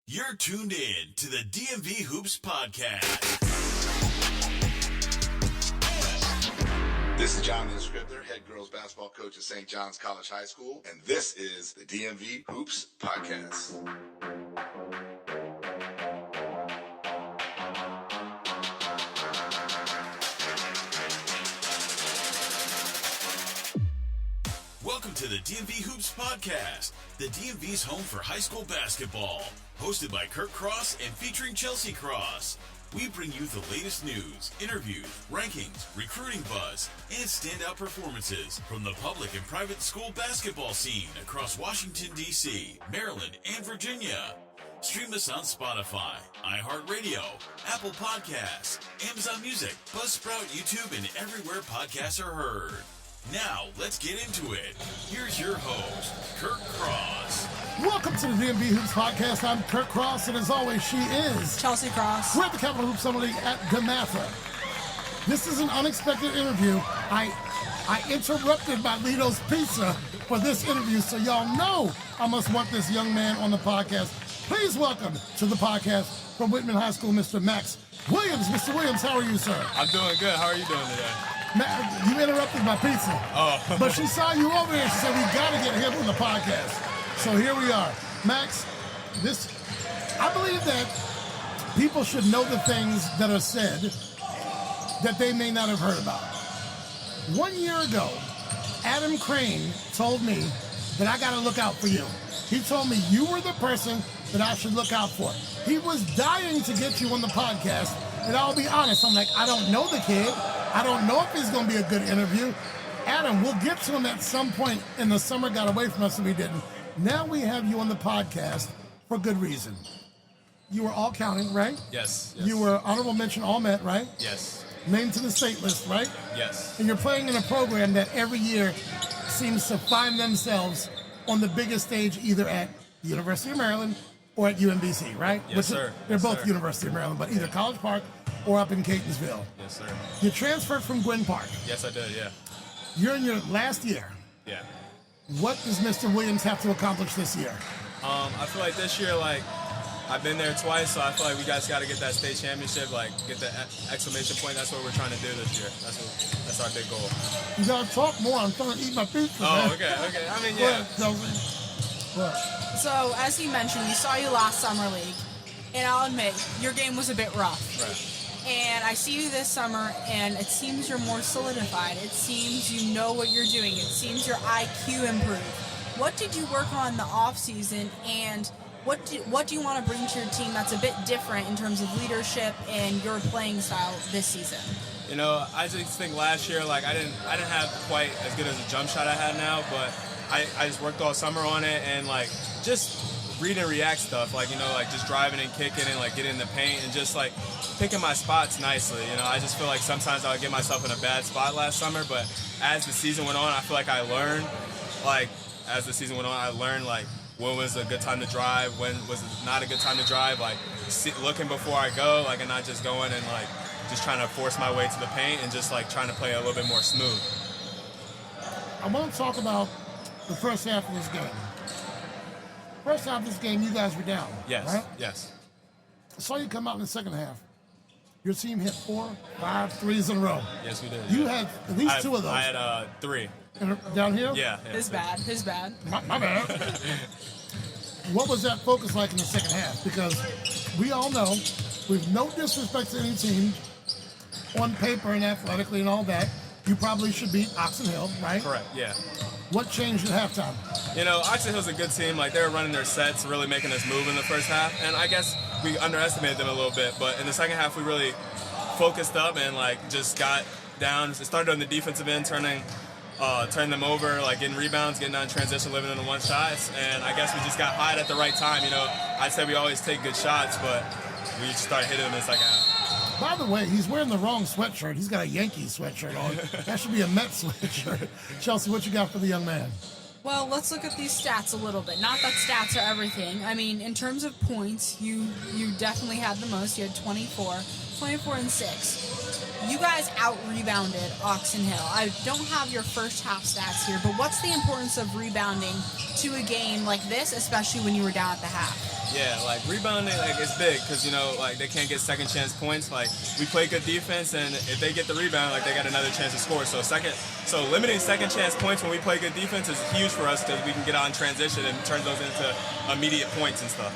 You're tuned in to the DMV Hoops Podcast. This is John Inscriptor, head girls basketball coach at St. John's College High School, and this is the DMV Hoops Podcast. Welcome to the DMV Hoops Podcast, the DMV's home for high school basketball. Hosted by Kurt Cross and featuring Chelsie Cross. We bring you the latest news, interviews, rankings, recruiting buzz, and standout performances from the public and private school basketball scene across Washington, D.C., Maryland, and Virginia. Stream us on Spotify, iHeartRadio, Apple Podcasts, Amazon Music, Buzzsprout, YouTube, and everywhere podcasts are heard. Now, let's get into it. Here's your host, Kurt Cross. Welcome to the DMV Hoops Podcast. I'm Kurt Cross, and as always, she is Chelsie Cross. We're at the Capital Hoops Summer League at DeMatha. This is an unexpected interview. I interrupted my Lito's Pizza for this interview, so y'all know I must want this young man on the podcast. Please welcome to the podcast from Whitman High School, Mr. Max Williams. Mr. Williams, how are you, sir? I'm doing good. How are you doing today? You interrupted my pizza. Oh. But she saw you over there and she said, we got to get him on the podcast. So here we are. Max, I believe that people should know the things that are said that they may not have heard about. 1 year ago, Adam Crane told me that I got to look out for you. He told me you were the person that I should look out for. He was dying to get you on the podcast. And I'll be honest, I'm like, I don't know the kid. I don't know if he's going to be a good interview. Adam, we'll get to him at some point, and the summer got away from us and we didn't. Now we have you on the podcast for good reason. You were all counting, right? Yes. You were honorable mention All-Met, right? Yes. Named to the state list, right? Yes. And you're playing in a program that every year seems to find themselves on the biggest stage either at the University of Maryland or at UMBC, right? Yes, sir. They're Yes, both sir. University of Maryland, but either College Park or up in Catonsville. Yes, sir. You transferred from Gwynn Park. Yes, I did, yeah. You're in your last year. Yeah. What does Mr. Williams have to accomplish this year? I feel like this year, I've been there twice, so I feel like we guys got to get that state championship, get the exclamation point. That's what we're trying to do this year. That's our big goal. You gotta talk more. I'm trying to eat my pizza. Oh, man. okay. I mean, Go yeah. ahead, Chelsea. What? So, as you mentioned, we saw you last summer league, and I'll admit, your game was a bit rough. Right. And I see you this summer, and it seems you're more solidified. It seems you know what you're doing. It seems your IQ improved. What did you work on in the off season, and what do you want to bring to your team that's a bit different in terms of leadership and your playing style this season? You know, I just think last year, I didn't have quite as good as a jump shot I have now, but I just worked all summer on it and just read and react stuff, just driving and kicking and getting in the paint and just picking my spots nicely. You know, I just feel like sometimes I would get myself in a bad spot last summer, but as the season went on, I feel like I learned, when was a good time to drive, when was not a good time to drive, looking before I go, and not just going and just trying to force my way to the paint and just trying to play a little bit more smooth. I want to talk about the first half of this game. First half of this game, you guys were down. Yes, right? yes. I saw you come out in the second half. Your team hit 4, 5 threes in a row. Yes, we did. You had at least two of those. I had 3. Down here? Yeah. His bad. My bad. What was that focus like in the second half? Because we all know, with no disrespect to any team, on paper and athletically and all that, you probably should beat Oxon Hill, right? Correct, yeah. What changed at halftime? You know, Oxon Hill's a good team. They were running their sets, really making us move in the first half. And I guess we underestimated them a little bit. But in the second half, we really focused up and, just got down. It started on the defensive end, turning them over, getting rebounds, getting on transition, living in the one shots. And I guess we just got hot at the right time. You know, I said we always take good shots, but we just started hitting them in the second half. By the way, he's wearing the wrong sweatshirt. He's got a Yankees sweatshirt on. That should be a Mets sweatshirt. Chelsea, what you got for the young man? Well, let's look at these stats a little bit. Not that stats are everything. I mean, in terms of points, you definitely had the most. You had 24 and 6. You guys out-rebounded Oxon Hill. I don't have your first half stats here, but what's the importance of rebounding to a game like this, especially when you were down at the half? Yeah, like rebounding, like it's big because like they can't get second chance points. Like we play good defense, and if they get the rebound, like they got another chance to score. So limiting second chance points when we play good defense is huge for us because we can get out in transition and turn those into immediate points and stuff.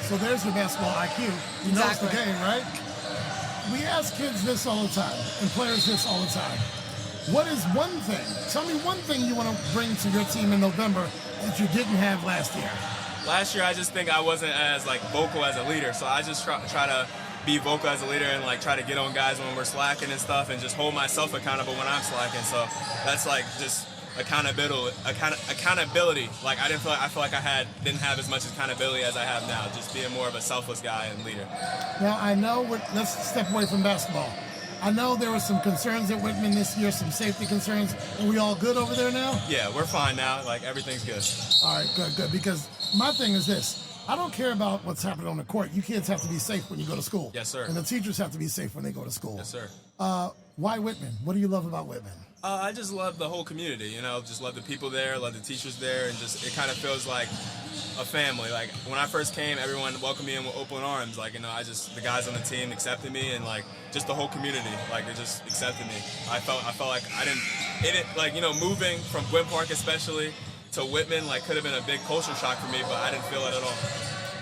So there's your basketball IQ. He knows the game, right? We ask kids this all the time, and players this all the time. What is one thing? Tell me one thing you want to bring to your team in November that you didn't have last year. Last year, I just think I wasn't as vocal as a leader, so I just try to be vocal as a leader and try to get on guys when we're slacking and stuff, and just hold myself accountable when I'm slacking. So that's just accountability. Like I feel like I didn't have as much accountability as I have now. Just being more of a selfless guy and leader. Now I know. Let's step away from basketball. I know there were some concerns at Whitman this year, some safety concerns. Are we all good over there now? Yeah, we're fine now. Everything's good. All right, good. Because my thing is this. I don't care about what's happening on the court. You kids have to be safe when you go to school. Yes, sir. And the teachers have to be safe when they go to school. Yes, sir. Why Whitman? What do you love about Whitman? I just love the whole community, just love the people there, love the teachers there, and just it kind of feels like a family. Like when I first came, everyone welcomed me in with open arms. The guys on the team accepted me, and just the whole community, they just accepted me. I felt like moving from Gwynn Park especially to Whitman could have been a big culture shock for me, but I didn't feel it at all.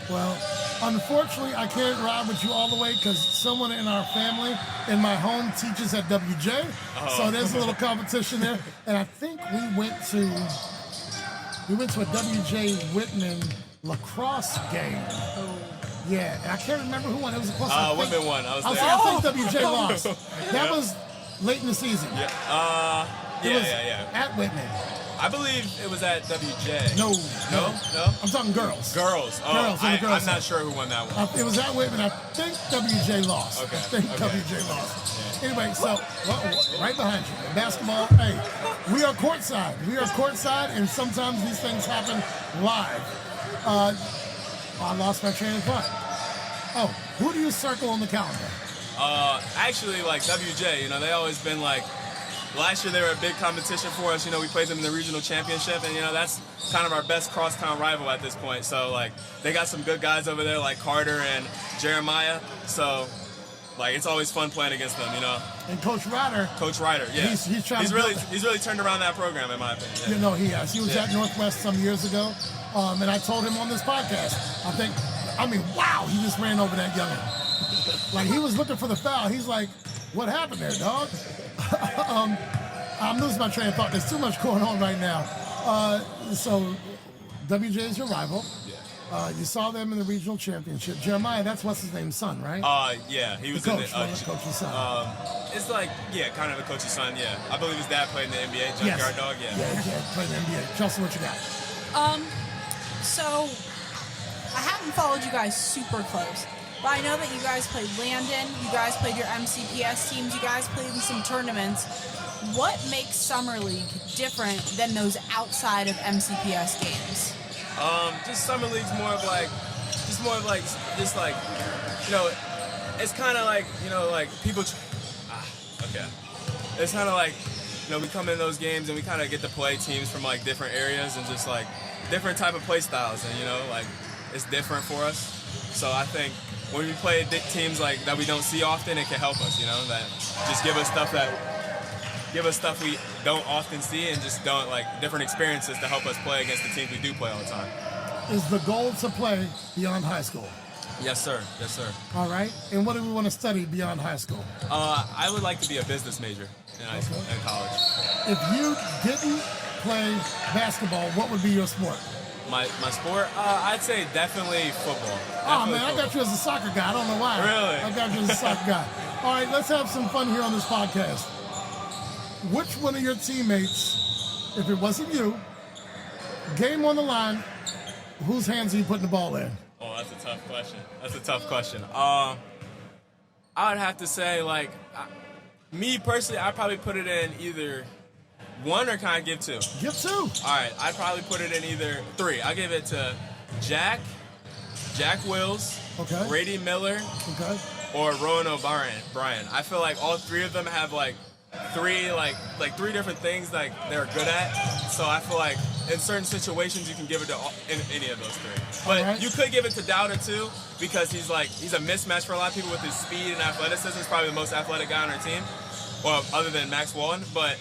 Well, unfortunately, I can't ride with you all the way because someone in our family, in my home, teaches at WJ. So there's a little competition there. And I think we went to a WJ Whitman lacrosse game. Yeah, and I can't remember who won. It was a close one. Whitman won. I was there. I think WJ lost. That was late in the season. Yeah. Yeah. At Whitman. I believe it was at WJ. No. I'm talking girls. Girls. Oh, I'm not sure who won that one. It was at Whitman. I think WJ lost. Okay. WJ lost. Yeah. Anyway, so right behind you, basketball. Hey, we are courtside. And sometimes these things happen live. I lost my train of thought. Oh, who do you circle on the calendar? Actually, WJ. They always been last year they were a big competition for us. We played them in the regional championship, and that's kind of our best crosstown rival at this point. So they got some good guys over there like Carter and Jeremiah. So it's always fun playing against them. And Coach Ryder, yeah, he's really turned around that program in my opinion. Yeah. He has. He was at Northwest some years ago, and I told him on this podcast. Wow, he just ran over that youngin'. He was looking for the foul. He's like, "What happened there, dog?" I'm losing my train of thought. There's too much going on right now. So, WJ is your rival. Yeah. You saw them in the regional championship. Jeremiah, that's what's his name's son, right? Yeah, he was the coach, in the coach's son. It's kind of the coach's son. Yeah, I believe his dad played in the NBA. Junkyard Dog. Yeah. Yeah, he played in the NBA. Chelsea, what you got? So I haven't followed you guys super close. But I know that you guys played Landon, you guys played your MCPS teams, you guys played in some tournaments. What makes Summer League different than those outside of MCPS games? Just Summer League's more of it's kind of people. Okay. It's kind of we come in those games and we kind of get to play teams from different areas and just different type of play styles, and it's different for us. So I think when we play teams that we don't see often, it can help us, that just give us stuff we don't often see and just don't different experiences to help us play against the teams we do play all the time. Is the goal to play beyond high school? Yes, sir. All right. And what do we want to study beyond high school? I would like to be a business major in high school and college. If you didn't play basketball, what would be your sport? My sport? I'd say definitely football. I got you as a soccer guy. I don't know why. Really? I got you as a soccer guy. All right, let's have some fun here on this podcast. Which one of your teammates, if it wasn't you, game on the line, whose hands are you putting the ball in? Oh, that's a tough question. I would have to say, me personally, I'd probably put it in either one, or can I give two? Give two. All right, I'd probably put it in either three. I'll give it to Jack Wills, Brady Miller, or Rowan O'Brien. I feel like all three of them have three different things like they're good at. So I feel like in certain situations you can give it to in any of those three. But you could give it to Dowder too, because he's a mismatch for a lot of people with his speed and athleticism. He's probably the most athletic guy on our team, well, other than Max Wallen. But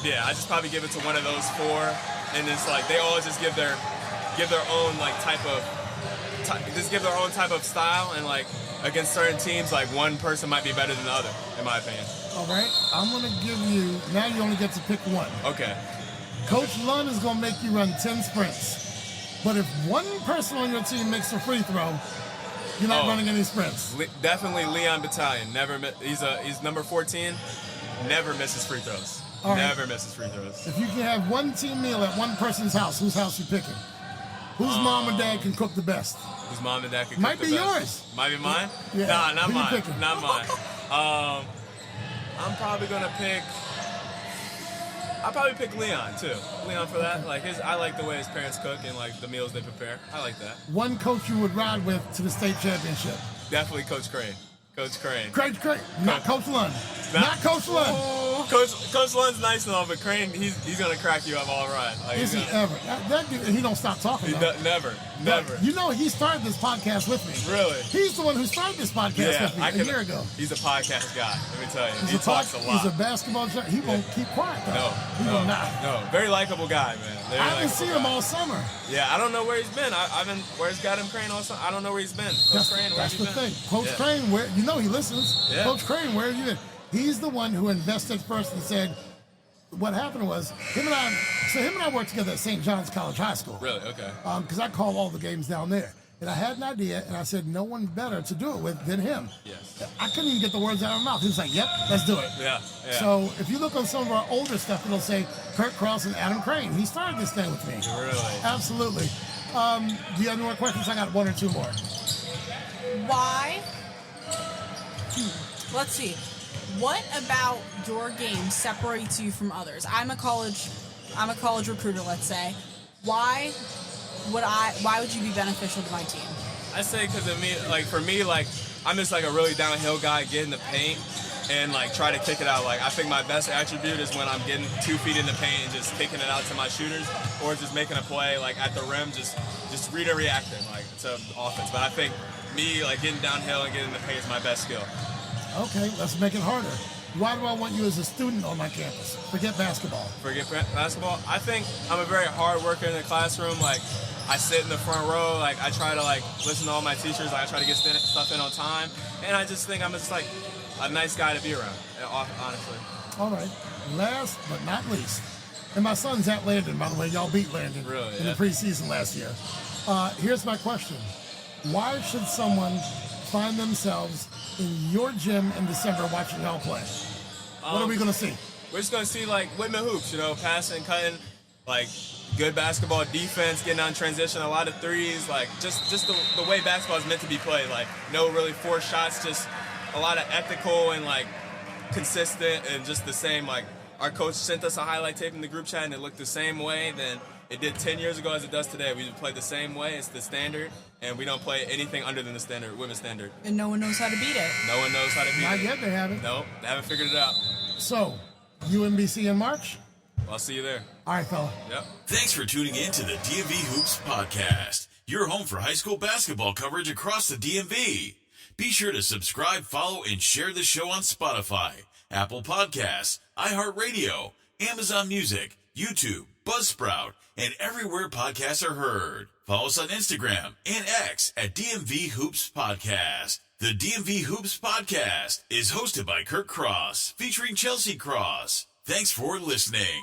yeah, I just probably give it to one of those four, and it's like they all just give their own like give their own type of style, and like against certain teams, like one person might be better than the other, in my opinion. All right, I'm going to give you, now you only get to pick one. Okay. Coach Lund is going to make you run 10 sprints. But if one person on your team makes a free throw, you're not running any sprints. Definitely Leon Battalion. He's number 14. Never misses free throws. Never misses free throws. If you can have one team meal at one person's house, whose house you picking? Whose mom and dad can cook the best? Whose mom and dad can cook Might the be best? yours. Might be mine? Yeah. Nah, not Who you mine. picking? Not mine. I'm probably gonna pick. I'll probably pick Leon too. Leon for that. Like I like the way his parents cook and like the meals they prepare. I like that. One coach you would ride with to the state championship. Definitely Coach Crane. Coach Crane. Crane. Not Coach Lund. Not Coach Lund. Coach Lund's nice and all, but Crane, he's gonna crack you up all right. Like, Is he ever? That dude, he don't stop talking. Never. You know, he started this podcast with me. Really? He's the one who started this podcast with me a year ago. He's a podcast guy. Let me tell you, he talks a lot. He's a basketball guy. He won't keep quiet though. He will not. No, very likable guy, man. I haven't seen him all summer. Yeah, I don't know where he's been. I've been. Where's got him Crane also? I don't know where he's been. Coach Crane, that's the thing. Coach Crane, where you know he listens. Yeah. Coach Crane, where have you been? He's the one who invested first and said, what happened was him and I worked together at St. John's College High School. Really? Okay. Because I call all the games down there. And I had an idea, and I said, no one better to do it with than him. Yes. I couldn't even get the words out of my mouth. He was like, yep, let's do it. Yeah. So if you look on some of our older stuff, it'll say Kurt Chelsie and Adam Crane. He started this thing with me. Really? Absolutely. Do you have any more questions? I got one or two more. Why? Let's see. What about your game separates you from others? I'm a college recruiter, let's say. Why would you be beneficial to my team? I say because of me, for me, I'm just a really downhill guy, get in the paint and try to kick it out. I think my best attribute is when I'm getting 2 feet in the paint and just kicking it out to my shooters, or just making a play at the rim, just read and reacting to offense. But I think me getting downhill and getting in the paint is my best skill. Okay, let's make it harder. Why do I want you as a student on my campus? Forget basketball. Forget basketball? I think I'm a very hard worker in the classroom. I sit in the front row. I try to listen to all my teachers. I try to get stuff in on time. And I just think I'm just a nice guy to be around, honestly. All right. Last but not least, and my son's at Landon, by the way. Y'all beat Landon in the preseason last year. Here's my question. Why should someone find themselves in your gym in December watching y'all play? What are we going to see? We're just going to see Whitman hoops, passing, cutting, good basketball defense, getting on transition, a lot of threes, just the way basketball is meant to be played. No really forced shots, just a lot of ethical and consistent and just the same. Our coach sent us a highlight tape in the group chat and it looked the same way than it did 10 years ago as it does today. We play the same way. It's the standard, and we don't play anything under than the standard, women's standard. And no one knows how to beat it. No one knows how to beat it. Not yet, they haven't. No, they haven't figured it out. So, UMBC in March? I'll see you there. All right, fella. Yep. Thanks for tuning in to the DMV Hoops Podcast, your home for high school basketball coverage across the DMV. Be sure to subscribe, follow, and share the show on Spotify, Apple Podcasts, iHeartRadio, Amazon Music, YouTube, Buzzsprout, and everywhere podcasts are heard. Follow us on Instagram and X at DMV Hoops Podcast. The DMV Hoops Podcast is hosted by Kurt Cross, featuring Chelsea Cross. Thanks for listening.